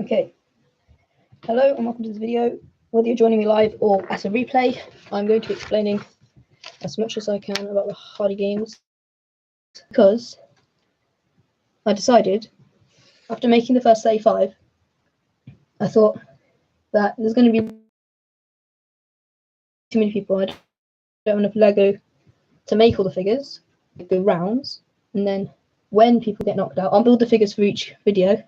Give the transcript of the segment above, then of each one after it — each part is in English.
Okay, hello and welcome to this video. Whether you're joining me live or as a replay, I'm going to be explaining as much as I can about the hardy games because I decided, after making the first 35, I thought that there's going to be too many people. I don't have enough Lego to make all the figures, go rounds, and then when people get knocked out, I'll build the figures for each video,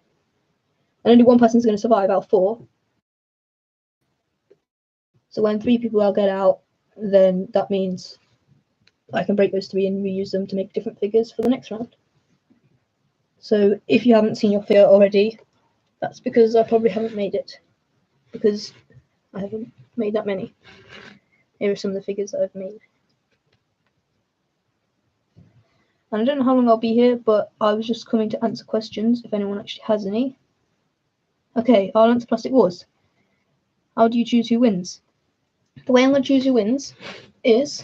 and only one person's going to survive out of 4. So when 3 people will get out, then that means I can break those 3 and reuse them to make different figures for the next round. So if you haven't seen your figure already, that's because I probably haven't made it, because I haven't made that many. Here are some of the figures that I've made. And I don't know how long I'll be here, but I was just coming to answer questions if anyone actually has any. Okay, I'll answer Plastic Wars. How do you choose who wins? The way I'm going to choose who wins is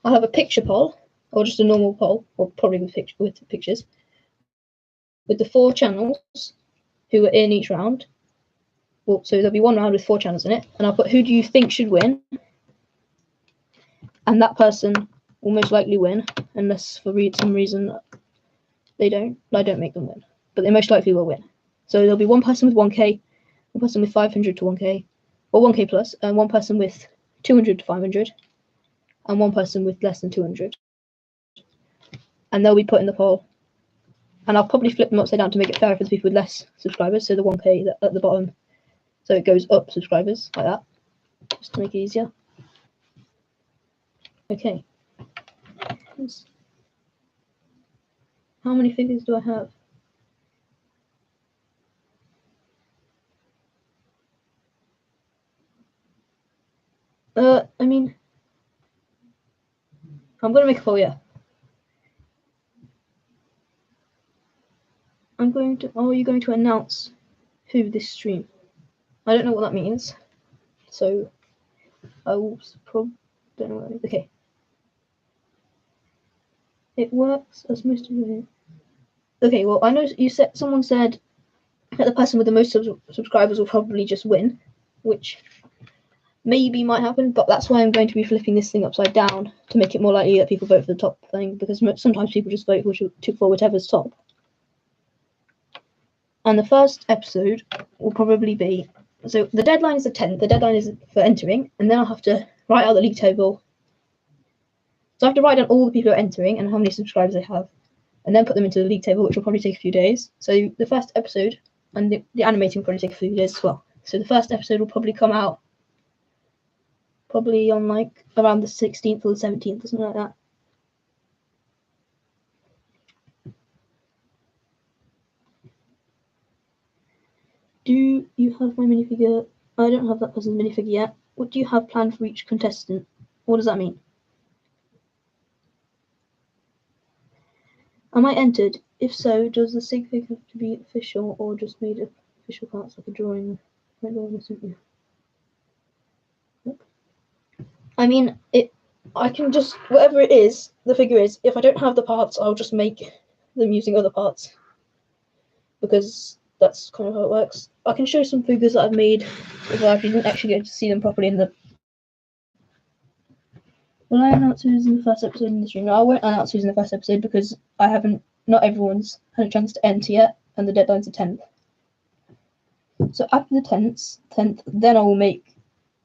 I'll have a picture poll, or just a normal poll, or probably with pictures, with the 4 channels who are in each round. Well, so there'll be one round with 4 channels in it, and I'll put who do you think should win, and that person will most likely win, unless for some reason I don't make them win, but they most likely will win. So there'll be one person with 1k, one person with 500 to 1k, or 1k plus, and one person with 200 to 500, and one person with less than 200. And they'll be put in the poll. And I'll probably flip them upside down to make it fairer for the people with less subscribers, so the 1k at the bottom, so it goes up subscribers, like that, just to make it easier. Okay. How many figures do I have? I mean, I'm going to make a poll, yeah. Are you going to announce who this stream? I don't know what that means, so I will probably don't know what it is. Okay. It works as most of it. Okay, well, I know someone said that the person with the most subscribers will probably just win, which maybe might happen, but that's why I'm going to be flipping this thing upside down to make it more likely that people vote for the top thing, because sometimes people just vote for whichever's top. And the first episode will probably be, so the deadline is the 10th, the deadline is for entering, and then I'll have to write out the league table. So I have to write down all the people who are entering and how many subscribers they have, and then put them into the league table, which will probably take a few days. So the first episode, and the animating will probably take a few days as well. So the first episode will probably come out probably on like around the 16th or the 17th or something like that. Do you have my minifigure? I don't have that person's minifigure yet. What do you have planned for each contestant? What does that mean? Am I entered? If so, does the sig fig have to be official or just made of official parts like a drawing? I mean, I can just, whatever it is, the figure is, if I don't have the parts, I'll just make them using other parts, because that's kind of how it works. I can show some figures that I've made if I didn't actually get to see them properly in the... Will I announce who's in the first episode in the stream? No, I won't announce who's in the first episode because not everyone's had a chance to enter yet, and the deadline's the 10th. So after the 10th, then I will make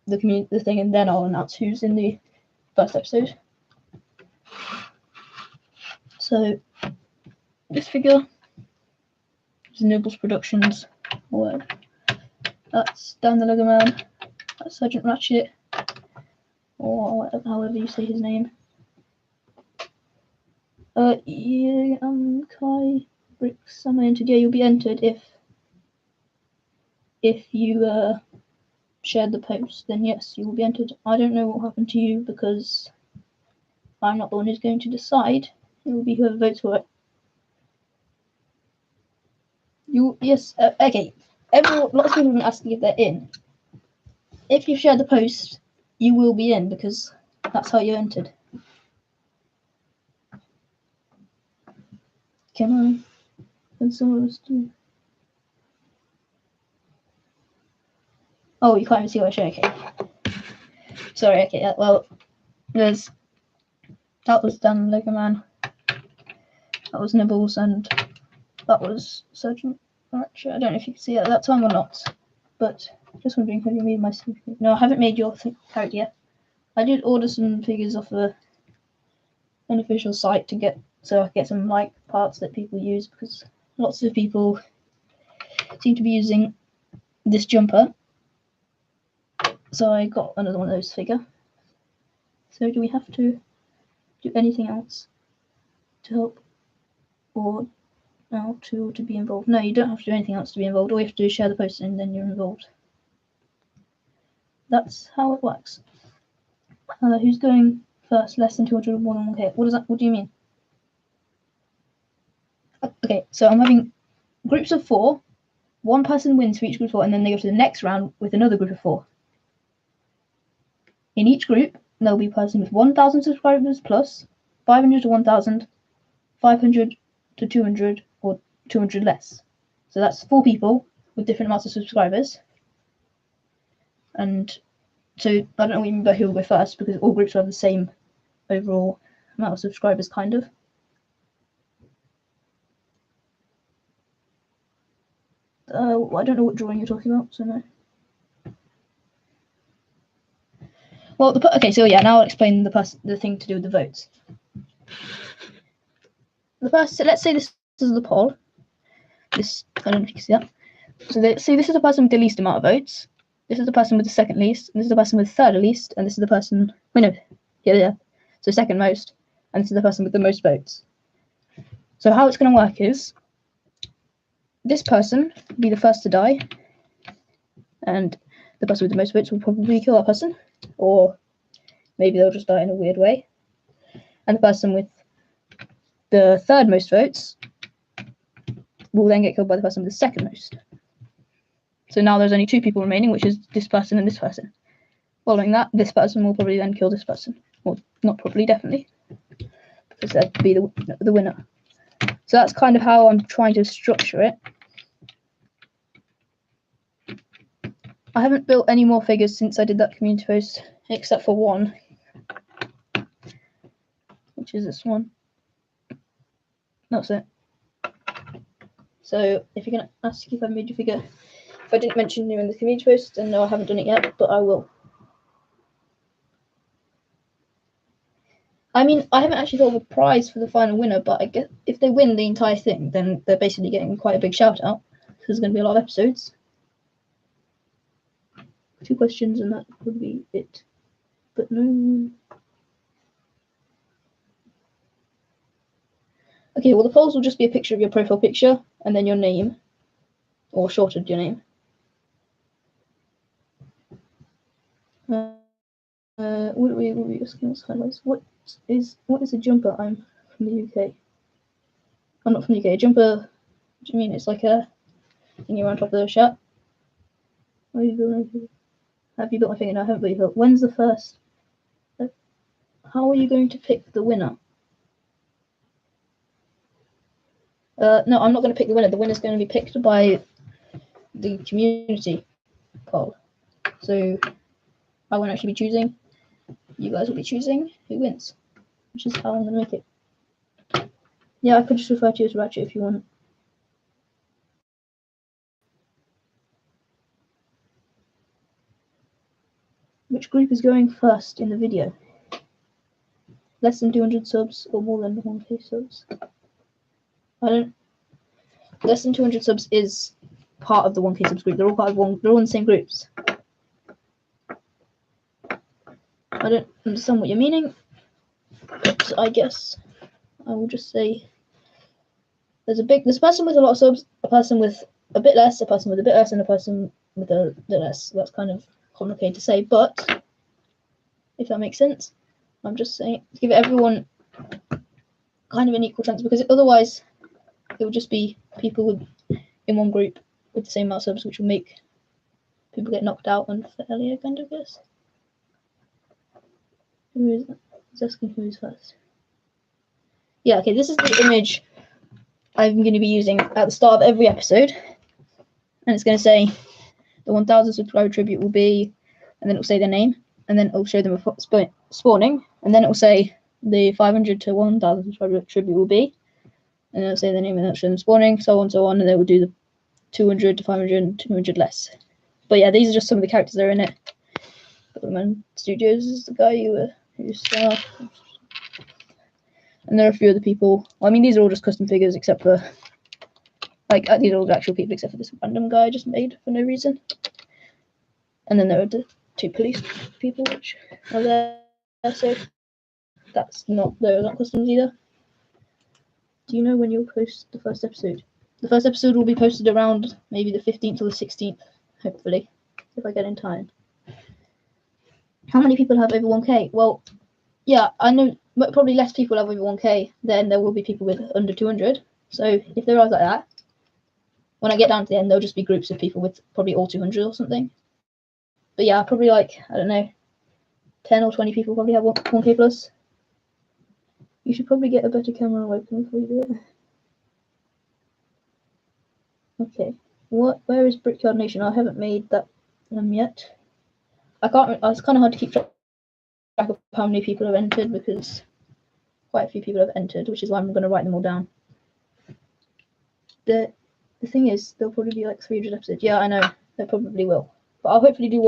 the thing, and then I'll announce who's in the first episode. So this figure is Nobles Productions. That's Dan the Lego Man. That's Sergeant Ratchet, or however you say his name. Yeah, Kai Bricks. Am I entered? Yeah, you'll be entered if you shared the post. Then yes, you will be entered. I don't know what happened to you because I'm not the one who's going to decide. It will be whoever votes for it. Okay. Lots of people have been asking if they're in. If you share the post, you will be in because that's how you entered. Can someone else do? Oh, you can't even see what I show. Okay. Sorry. Okay. Yeah, well, that was Dan Lego Man. That was Nibbles, and that was Sergeant Archer. I don't know if you can see it at that time or not, but just wondering, have you made my CV? No, I haven't made your character yet. I did order some figures off an official site so I could get some like parts that people use, because lots of people seem to be using this jumper. So I got another one of those figure. So do we have to do anything else to help, or now to be involved? No, you don't have to do anything else to be involved. All you have to do is share the post and then you're involved. That's how it works. Who's going first? Less than 200 or more than 1k. What do you mean? Okay, so I'm having groups of 4. One person wins for each group of 4, and then they go to the next round with another group of 4. In each group, there'll be a person with 1,000 subscribers plus, 500 to 1,000, 500 to 200, or 200 less. So that's 4 people with different amounts of subscribers. And so I don't know what you mean by who will go first, because all groups will have the same overall amount of subscribers, kind of. I don't know what drawing you're talking about, so no. Well, okay, so yeah, now I'll explain the thing to do with the votes. Let's say this is the poll. I don't know if you can see that. So this is the person with the least amount of votes. This is the person with the second least, and this is the person with the third least, and this is the person. Wait, no, yeah. So second most, and this is the person with the most votes. So how it's going to work is, this person will be the first to die, and the person with the most votes will probably kill that person, or maybe they'll just die in a weird way. And the person with the third most votes will then get killed by the person with the second most. So now there's only 2 people remaining, which is this person and this person. Following that, this person will probably then kill this person. Well, not probably, definitely, because that'd be the winner. So that's kind of how I'm trying to structure it. I haven't built any more figures since I did that community post, except for one, which is this one. That's it. So if you're going to ask if I've made your figure, if I didn't mention you in the community post, then no, I haven't done it yet, but I will. I mean, I haven't actually thought of a prize for the final winner, but I guess if they win the entire thing, then they're basically getting quite a big shout out, because there's going to be a lot of episodes. 2 questions and that would be it. But no. Okay, well, the polls will just be a picture of your profile picture and then your name, or shortened your name. What are we asking us highlights? What is a jumper? I'm from the UK. I'm not from the UK. A jumper, what do you mean? It's like a thing you're on top of the shirt. Have you built my finger? No, I haven't built. When's the first? How are you going to pick the winner? No, I'm not going to pick the winner. The winner's going to be picked by the community poll. So I won't actually be choosing. You guys will be choosing who wins, which is how I'm going to make it. Yeah, I could just refer to you as Ratchet if you want. Which group is going first in the video? Less than 200 subs or more than 1k subs? Less than 200 subs is part of the 1k subs group. They're all part of they're all in the same groups. I don't understand what you're meaning, but I guess I will just say there's a person with a lot of subs, a person with a bit less, a person with a bit less, and a person with a bit less. That's kind of complicated to say, but if that makes sense, I'm just saying to give everyone kind of an equal chance, because otherwise it would just be people in one group with the same amount of subs, which will make people get knocked out unfairly, I kind of guess. Who is that? It's asking who's first. Yeah, okay, this is the image I'm going to be using at the start of every episode, and it's going to say the 1000 subscriber tribute will be, and then it will say their name, and then it will show them spawning, and then it will say the 500 to 1000 subscriber tribute will be, and it'll say their name, and it'll show them spawning, so on, and they will do the 200 to 500, 200 less. But yeah, these are just some of the characters that are in it. Batman Studios is the guy who's and there are a few other people. Well, I mean, these are all just custom figures, except for these are all the actual people, except for this random guy I just made for no reason. And then there are the 2 police people, which are there. So those are not customs either. Do you know when you'll post the first episode? The first episode will be posted around maybe the 15th or the 16th, hopefully, if I get in time. How many people have over 1k? Well, yeah, I know probably less people have over 1k than there will be people with under 200. So if there are like that, when I get down to the end, there'll just be groups of people with probably all 200 or something. But yeah, probably I don't know, 10 or 20 people probably have 1k plus. You should probably get a better camera webcam before you do it. Okay, where is Brickyard Nation? I haven't made that yet. It's kind of hard to keep track of how many people have entered because quite a few people have entered, which is why I'm going to write them all down. The thing is, there'll probably be 300 episodes. Yeah, I know, there probably will. But I'll hopefully do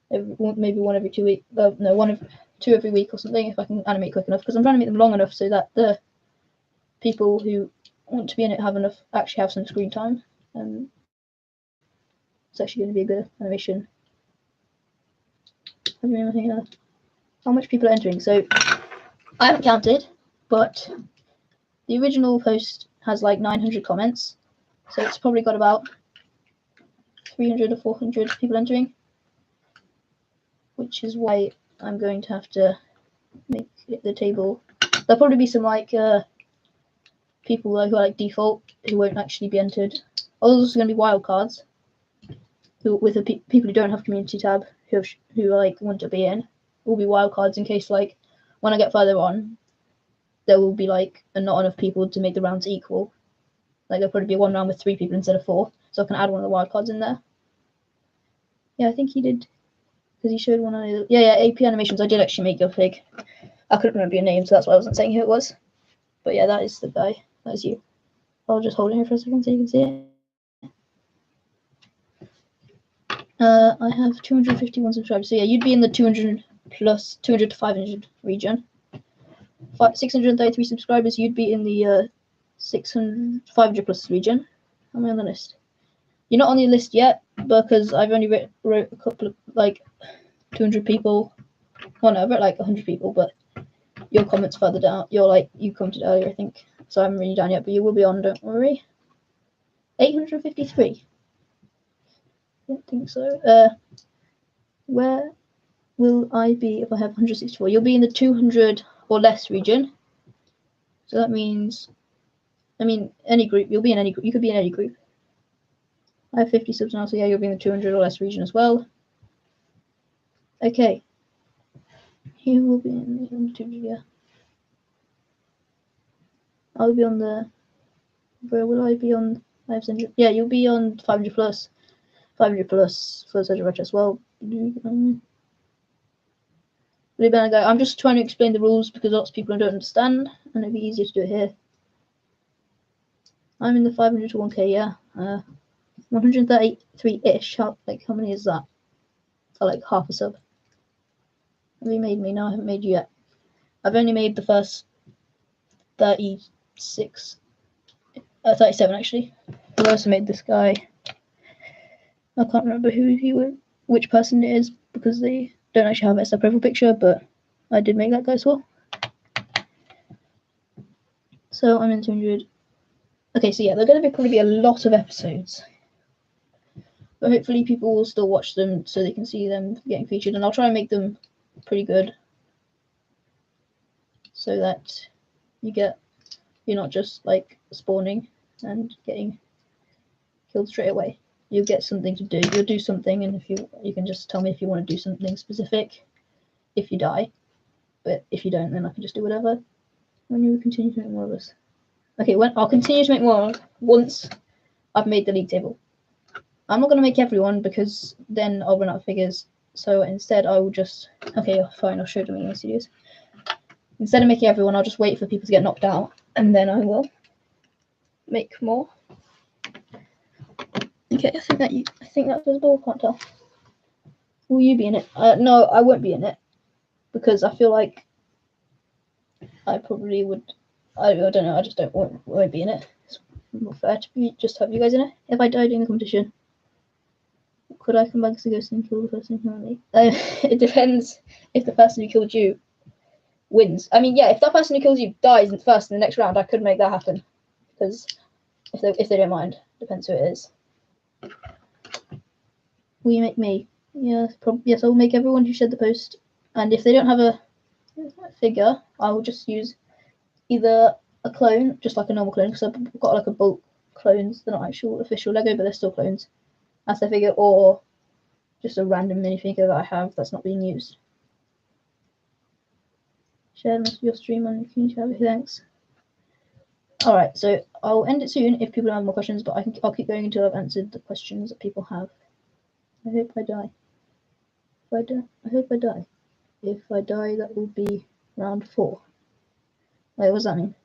maybe one every 2 weeks. No, 2 every week or something if I can animate quick enough. Because I'm trying to make them long enough so that the people who want to be in it actually have some screen time. It's actually going to be a good animation. How much people are entering? So I haven't counted, but the original post has 900 comments, so it's probably got about 300 or 400 people entering, which is why I'm going to have to make it the table. There'll probably be some people who are default who won't actually be entered. Oh, there's also going to be wildcards with the people who don't have community tab who want to be in. Will be wildcards in case when I get further on, there will be not enough people to make the rounds equal. There'll probably be one round with 3 people instead of 4, so I can add one of the wildcards in there. Yeah, I think he did, because he showed one of the... Yeah, AP Animations, I did actually make your fig. I couldn't remember your name, so that's why I wasn't saying who it was. But yeah, that is the guy. That is you. I'll just hold it here for a second so you can see it. I have 251 subscribers, so yeah, you'd be in the 200 to 500 region. 633 subscribers, you'd be in the 500 plus region. How am I on the list? You're not on the list yet because I've only wrote a couple of 200 people. Well, no, I've wrote 100 people, but your comments further down. You commented earlier, I think, so I haven't really done yet, but you will be on, don't worry. 853. I don't think so. Where will I be if I have 164? You'll be in the 200 or less region. So that means, any group. You'll be in any group. You could be in any group. I have 50 subs now, so yeah, you'll be in the 200 or less region as well. Okay. You will be in the 200, yeah. I'll be on the... Where will I be on 500? Yeah, you'll be on 500 plus. 500 plus for such a retro as well. I'm just trying to explain the rules because lots of people don't understand, and it'd be easier to do it here. I'm in the 500 to 1k, yeah. 133-ish. How many is that? So half a sub. Have you made me? No, I haven't made you yet. I've only made the first 36. 37 actually. I've also made this guy. I can't remember which person it is because they don't actually have it as their profile picture, but I did make that guy as well. So I'm in 200. Okay, so yeah, they're going to probably be a lot of episodes, but hopefully people will still watch them so they can see them getting featured, and I'll try and make them pretty good so that you're not just spawning and getting killed straight away. You'll get something to do. You'll do something, and if you can just tell me if you want to do something specific if you die, but if you don't, then I can just do whatever. When you continue to make more of this. Okay, I'll continue to make more once I've made the league table. I'm not going to make everyone because then I'll run out of figures. So instead, I will just... Okay, fine, I'll show them in my studios. Instead of making everyone, I'll just wait for people to get knocked out, and then I will make more. Okay, I think that's visible. Can't tell. Will you be in it? No, I won't be in it because I feel like I probably would. I don't know. I just won't be in it. It's not fair to just have you guys in it. If I die during the competition, could I come back as a ghost and kill the person who killed me? It depends if the person who killed you wins. I mean, yeah, if that person who kills you dies first in the next round, I could make that happen. Because if they don't mind, depends who it is. Will you make me? Yes, yes, I'll make everyone who shared the post. And if they don't have a figure, I will just use either a clone, just like a normal clone, because I've got like a bulk clones. They're not actual official Lego, but they're still clones as their figure, or just a random minifigure that I have that's not being used. Share your stream on NJnjago, thanks. Alright, so I'll end it soon if people don't have more questions, but I'll keep going until I've answered the questions that people have. I hope I die. I hope I die. If I die, that will be round 4. Wait, what does that mean?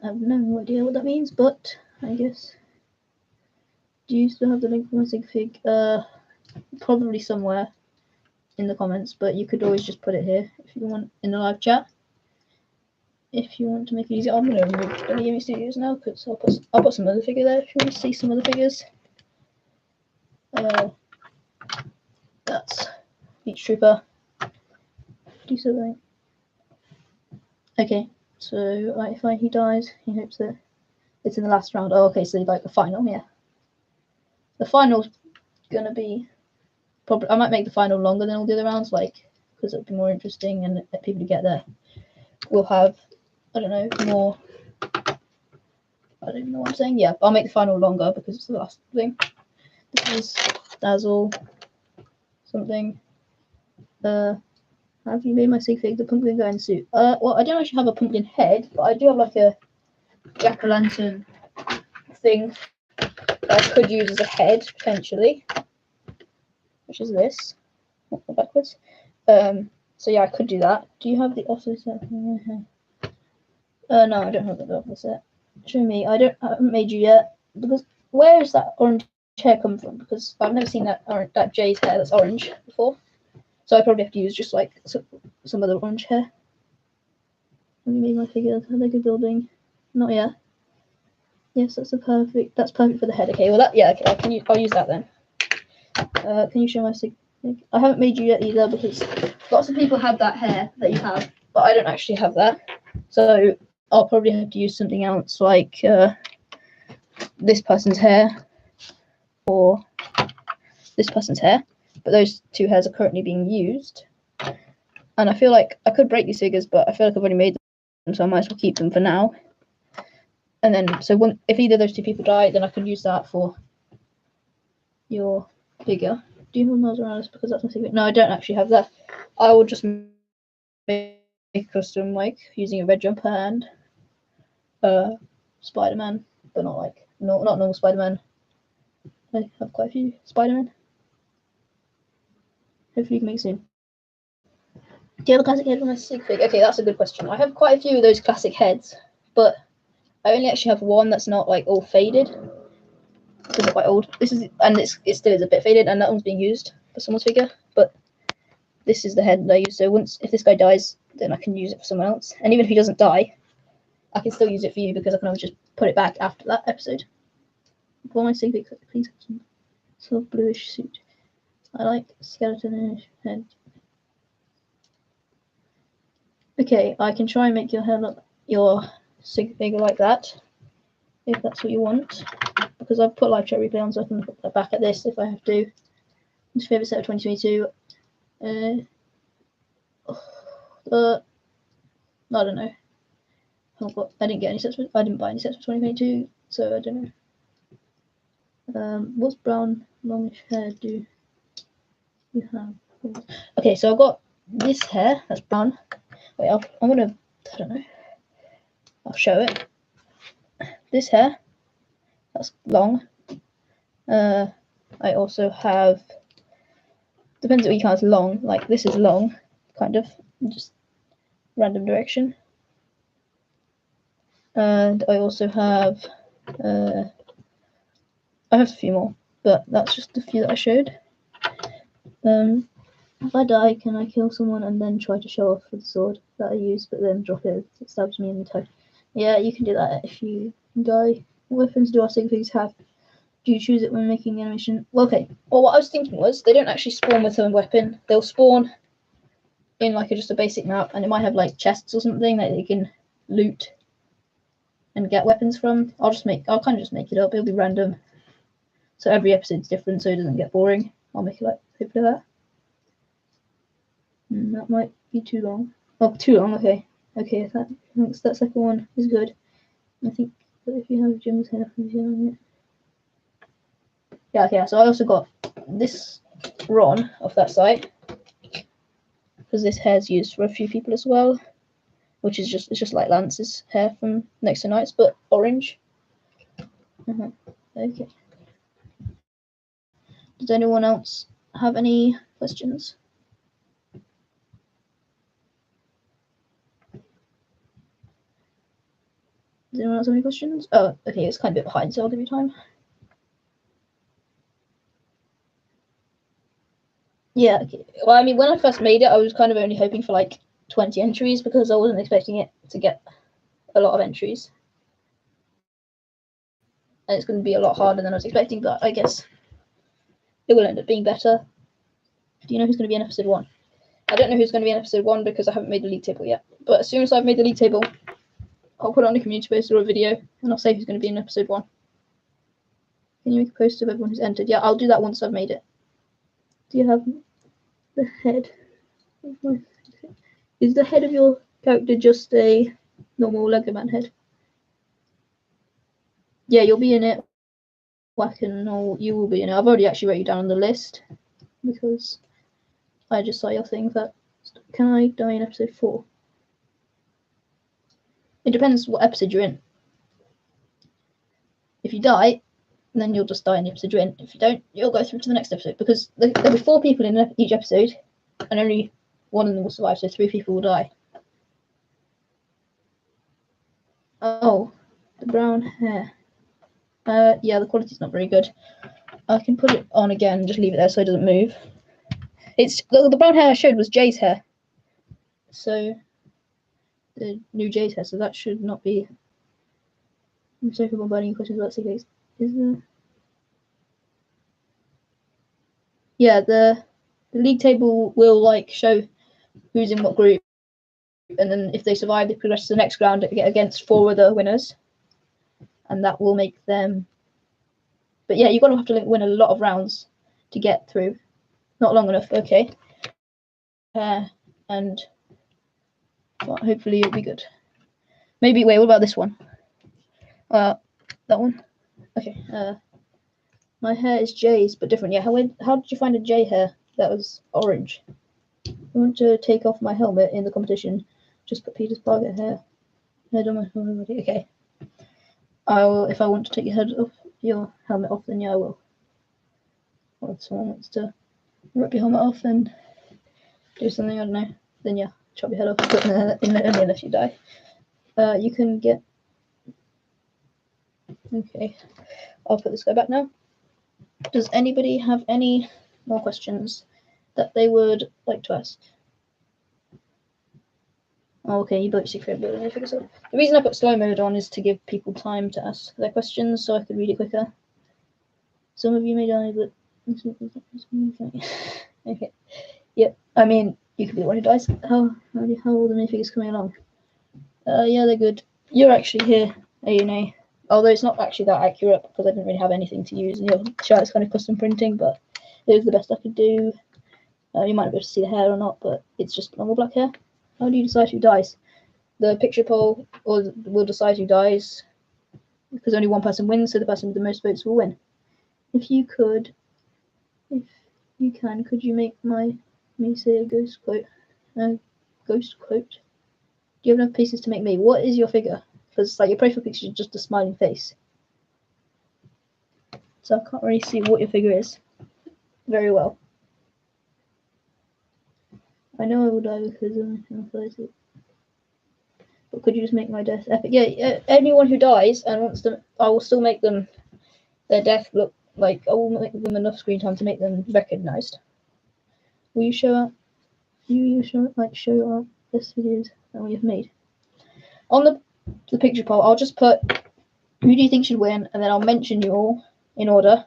I have no idea what that means, but I guess. Do you still have the link for my sig fig? Probably somewhere in the comments, but you could always just put it here if you want in the live chat. If you want to make it easier, I'm gonna remove Gaming Studios now because I'll put some other figure there if you want to see some other figures. That's Beach Trooper. Do something. Okay, so if he dies, he hopes that it's in the last round. Oh, okay, so like the final, yeah. The final's gonna be probably. I might make the final longer than all the other rounds, like because it'll be more interesting and let people to get there. We'll have, I don't know, more. I don't even know what I'm saying. Yeah, I'll make the final longer because it's the last thing. This is Dazzle. Something. Have you made my sig fig? The pumpkin guy in suit. Well, I don't actually have a pumpkin head, but I do have like a jack-o'-lantern thing that I could use as a head potentially, which is this. Backwards. So yeah, I could do that. Do you have the offset? No, I don't have the offset. Show me. I haven't made you yet because where is that orange hair come from? Because I've never seen that Jay's hair that's orange before. So I probably have to use just like some other orange hair. Have you made my figure? Lego building? Not yet. Yes, that's perfect. That's perfect for the head. Okay, well okay. I'll use that then. Can you show my sig? I haven't made you yet either because lots of people have that hair that you have, but I don't actually have that. So I'll probably have to use something else like this person's hair or this person's hair. But those two hairs are currently being used. And I feel like I could break these figures, but I feel like I've already made them, so I might as well keep them for now. And then, so if either of those two people die, then I can use that for your figure. Do you have Miles Morales? Because that's my secret. No, I don't actually have that. I will just make a custom, like, using a red jumper and Spider-Man, but not like, not normal Spider-Man. I have quite a few Spider-Man. Hopefully you can make it soon. Do you have a classic head on my sig fig? Okay, that's a good question. I have quite a few of those classic heads, but I only actually have one that's not like all faded. Because they're quite old. This is, and it still is a bit faded, and that one's being used for someone's figure. But this is the head that I use. So if this guy dies, then I can use it for someone else. And even if he doesn't die, I can still use it for you because I can always just put it back after that episode. For my sig fig, please have some sort of bluish suit. I like skeleton head. Okay, I can try and make your hair look your sig figure like that, if that's what you want. Because I've put live chat replay on, so I can look back at this if I have to. What's your favourite set of 2022? I don't know. I didn't get any sets. I didn't buy any sets for 2022, so I don't know. What's brown longish hair do you have? Okay, so I've got this hair that's brown. Wait, I don't know. I'll show it. This hair that's long, I also have, depends what you count as long, like this is long, kind of, just random direction. And I also have, I have a few more, but that's just a few that I showed. If I die, can I kill someone and then try to show off with the sword that I use, but then drop it if it stabs me in the toe? Yeah, you can do that if you die. What weapons do our sig figs have? Do you choose it when making the animation? Well, okay. Well, what I was thinking was they don't actually spawn with a weapon. They'll spawn in like just a basic map, and it might have like chests or something that they can loot and get weapons from. I'll kind of just make it up. It'll be random. So every episode's different, so it doesn't get boring. I'll make it like hopefully that. That might be too long. Oh, too long. Okay. Okay. Thanks. That second one is good. I think that if you have Jim's head, yeah. Okay. So I also got this Ron off that site because this hair's used for a few people as well, which is just like Lance's hair from Next to Nights, but orange. Okay. Does anyone else have any questions? Does anyone else have any questions? Oh, okay, it's kind of a bit behind, so I'll give you time. Yeah, okay. Well, I mean, when I first made it, I was kind of only hoping for like 20 entries because I wasn't expecting it to get a lot of entries. And it's going to be a lot harder than I was expecting, but I guess it will end up being better. Do you know who's going to be in episode 1? I don't know who's going to be in episode 1 because I haven't made the league table yet. But as soon as I've made the league table, I'll put it on a community post or a video, and I'll say who's going to be in episode 1. Can you make a post of everyone who's entered? Yeah, I'll do that once I've made it. Do you have the head? Is the head of your character just a normal Lego Man head? Yeah, you'll be in it. Wacken, or you will be in it. I've already actually wrote you down on the list because I just saw your thing that can I die in episode 4? It depends what episode you're in. If you die, then you'll just die in the episode you're in. If you don't, you'll go through to the next episode because there'll be 4 people in each episode and only one of them will survive, so 3 people will die. Oh, the brown hair. Yeah, the quality's not very good. I can put it on again and just leave it there so it doesn't move. It's the brown hair I showed was Jay's hair. So the new Jay's hair, so that should not be. I'm sorry for bombarding you questions about CKs. Is there? Yeah, the league table will like show who's in what group, and then if they survive, they progress to the next round against 4 other winners, and that will make them. But yeah, you're gonna have to win a lot of rounds to get through. Not long enough. Okay. And well, hopefully it'll be good. Maybe wait. What about this one? That one. Okay. My hair is Jay's, but different. Yeah. How did you find a Jay hair that was orange? I want to take off my helmet in the competition. Just put Peter's Parker hair. Head on my helmet. Okay. I will. If I want to take your helmet off, then yeah, I will. Or if someone wants to rip your helmet off and do something, I don't know, then yeah, chop your head off, put in the only unless you die. You can get. Okay. I'll put this guy back now. Does anybody have any more questions that they would like to ask? Oh, okay, you built your secret building. The reason I put slow mode on is to give people time to ask their questions so I could read it quicker. Some of you may die, but okay. Yep. I mean, you could be the one who dies. How old are the minifigures coming along? Yeah, they're good. You're actually here, ANA. Although it's not actually that accurate because I didn't really have anything to use. And your shirt is kind of custom printing, but it was the best I could do. You might not be able to see the hair or not, but it's just normal black hair. How do you decide who dies? The picture poll will decide who dies because only one person wins, so the person with the most votes will win. If you can, could you make me say a ghost quote? Ghost quote? Do you have enough pieces to make me? What is your figure? Because like your profile picture is just a smiling face. so I can't really see what your figure is very well. I know I will die because I'm it. But could you just make my death epic? Yeah, anyone who dies and wants them, I will still make them their death look like, I will make them enough screen time to make them recognized. Will you show up? You show up this videos that we have made. On the picture poll, I'll just put who do you think should win, and then I'll mention you all in order,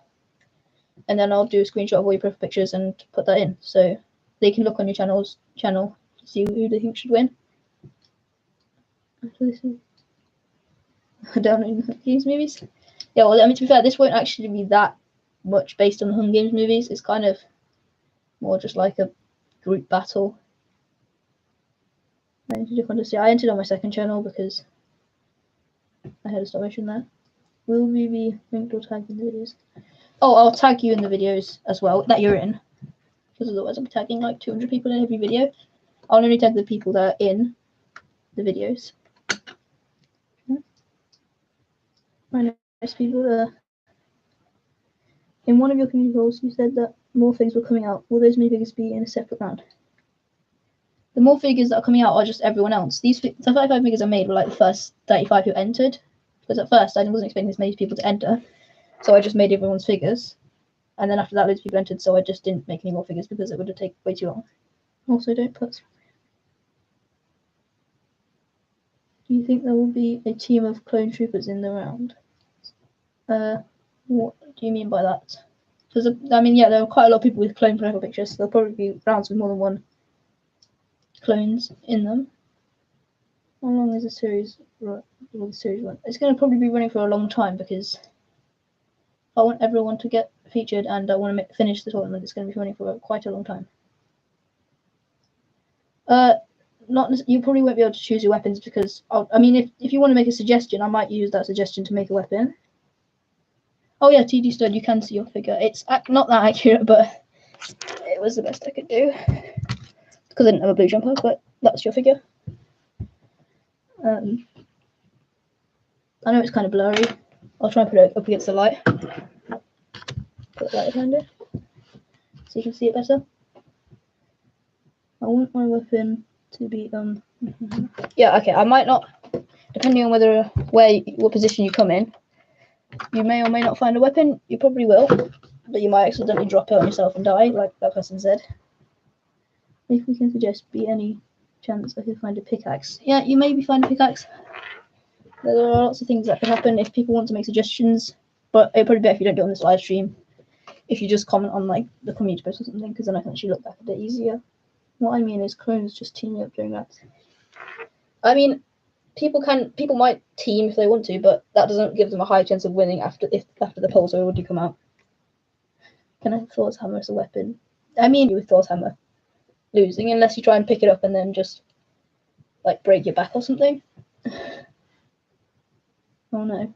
and then I'll do a screenshot of all your profile pictures and put that in, so they can look on your channel to see who they think should win. After this, down in the Hunger Games movies. Yeah, well, I mean, to be fair, this won't actually be that much based on the Hunger Games movies. It's kind of more just like a group battle. I entered on my second channel because I had a stop motion there. Will we be linked or tagged in the videos? Oh, I'll tag you in the videos as well that you're in, because otherwise I'll be tagging like 200 people in every video. I'll only tag the people that are in the videos. Nice people there. In one of your community polls, you said that more figures were coming out. Will those minifigures be in a separate round? The more figures that are coming out are just everyone else. The 35 figures I made were like the first 35 who entered, because at first I wasn't expecting as many people to enter, so I just made everyone's figures, and then after that loads of people entered, so I just didn't make any more figures because it would have taken way too long. Also, don't put. Do you think there will be a team of clone troopers in the round? What do you mean by that? Because I mean, yeah, there are quite a lot of people with clone profile pictures, so there'll probably be rounds with more than one clones in them. How long is the series? The series run? It's going to probably be running for a long time because I want everyone to get featured and I want to finish the tournament. It's going to be running for quite a long time. You probably won't be able to choose your weapons because I mean, if you want to make a suggestion, I might use that suggestion to make a weapon. Oh yeah, TD Stud, you can see your figure. It's not that accurate, but it was the best I could do because I didn't have a blue jumper. But that's your figure. I know it's kind of blurry. I'll try and put it up against the light. Put the light behind it so you can see it better. I want my weapon to be yeah, okay. I might not, depending on what position you come in. You may or may not find a weapon. You probably will, but you might accidentally drop it on yourself and die, like that person said. If we can suggest be any chance I could find a pickaxe. Yeah, you maybe find a pickaxe. There are lots of things that could happen if people want to make suggestions, but it'd probably be better if you don't do it on this live stream. If you just comment on like the community post or something, because then I can actually look back at it easier. What I mean is clones just teaming up during that. I mean, people might team if they want to, but that doesn't give them a high chance of winning after the polls already come out. Can I have Thor's hammer as a weapon? I mean, with Thor's hammer losing, unless you try and pick it up and then just like break your back or something. Oh no.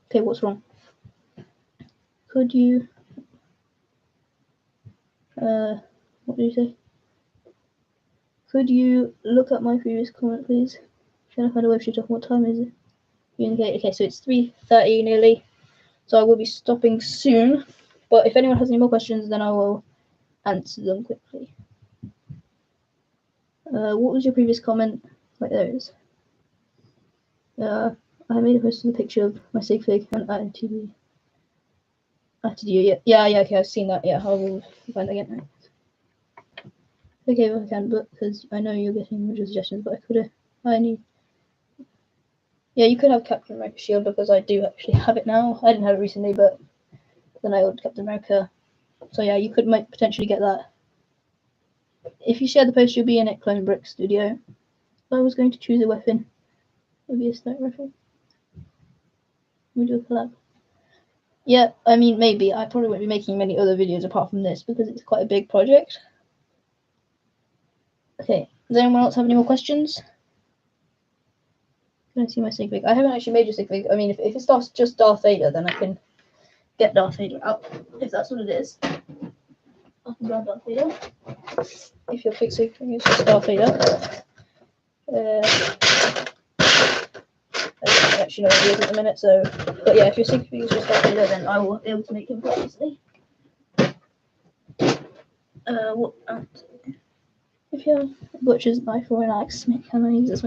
Okay, what's wrong? Could you what did you say? Could you look at my previous comment, please? Trying to find a way to talk. What time is it? Okay, so it's 3:30 nearly. So I will be stopping soon. But if anyone has any more questions, then I will answer them quickly. What was your previous comment? Like there it is. I made a post with a picture of my sig fig and added you. Yeah, okay, I've seen that. Yeah, I will find it again. Okay, well, I can, but because I know you're getting more suggestions, but yeah, you could have Captain America shield because I do actually have it now. I didn't have it recently, but then I ordered Captain America. So yeah, you might potentially get that. If you share the post, you'll be in it, Clone Brick Studio. If I was going to choose a weapon, it would be a sniper rifle. We do a collab. Yeah, I mean, maybe. I probably won't be making many other videos apart from this because it's quite a big project. Okay, does anyone else have any more questions? Can I see my sig fig? I haven't actually made a sig fig. I mean, if it's just Darth Vader, then I can get Darth Vader out, if that's what it is. I can grab Darth Vader. If your fig sig fig is just Darth Vader. actually know what he is at the minute. So, but yeah, if your sig figure is just like below, then I will be able to make him quite easily. What? If you have a butcher's knife or an axe, can I use this?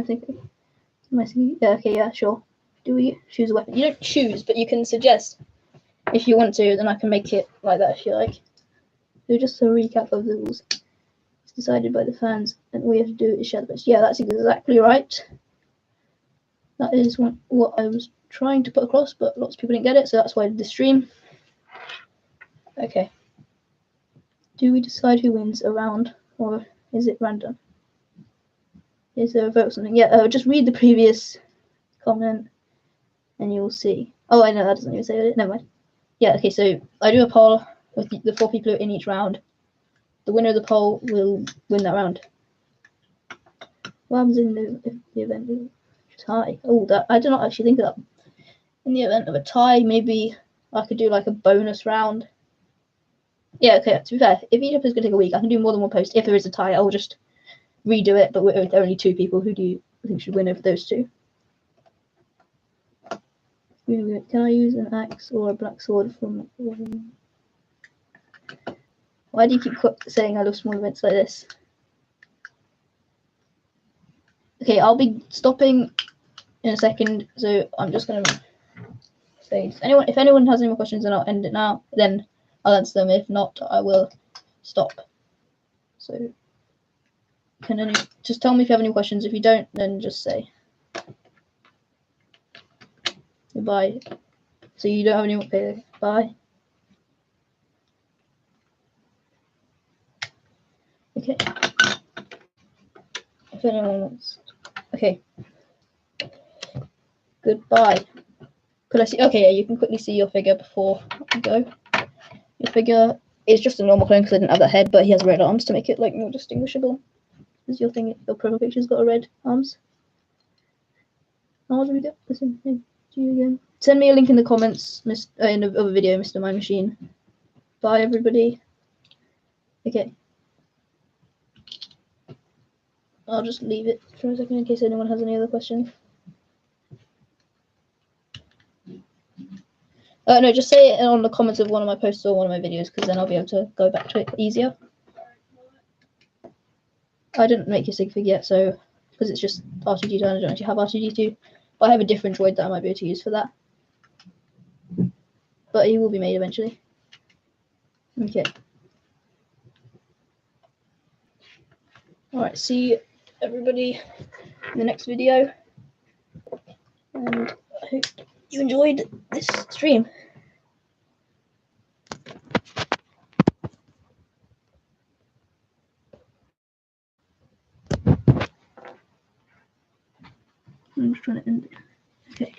Yeah, okay, yeah, sure. Do we choose a weapon? You don't choose, but you can suggest if you want to. Then I can make it like that if you like. So just a recap of the rules. It's decided by the fans, and all you have to do is share the best. Yeah, that's exactly right. That is what I was trying to put across, but lots of people didn't get it, so that's why I did the stream. Okay. Do we decide who wins a round, or is it random? Is there a vote or something? Yeah, just read the previous comment, and you'll see. Oh, I know, that doesn't even say it. Never mind. Yeah, okay, so I do a poll with the 4 people in each round. The winner of the poll will win that round. What happens in the event of a tie? Oh, that I did not actually think of that. In the event of a tie, maybe I could do like a bonus round. Yeah, okay, to be fair, if each episode is going to take a week, I can do more than one post. If there is a tie, I'll just redo it, but if there are only 2 people, who do you think should win over those 2? Can I use an axe or a black sword from... Why do you keep saying I love small events like this? Okay, I'll be stopping in a second, so I'm just going to say, if anyone has any more questions, then I'll end it now. Then I'll answer them. If not, I will stop. So, just tell me if you have any questions. If you don't, then just say goodbye. So you don't have any more. Okay, bye. Okay. If anyone wants. Okay. Goodbye. Could I see? Okay, yeah, you can quickly see your figure before you go. Your figure is just a normal clone because I didn't have that head, but he has red arms to make it like more distinguishable. Is your profile picture's got a red arms? How do we get this in to you again? Send me a link in the comments, in the other video, Mr. My Machine. Bye, everybody. Okay. I'll just leave it for a second in case anyone has any other questions. No, just say it on the comments of one of my posts or one of my videos, because then I'll be able to go back to it easier. I didn't make your sig fig yet, so because it's just R2D2, and I don't actually have R2D2, but I have a different droid that I might be able to use for that. But he will be made eventually. Okay. Alright, see everybody in the next video, and I hope you enjoyed this stream. I'm just trying to end it. Okay.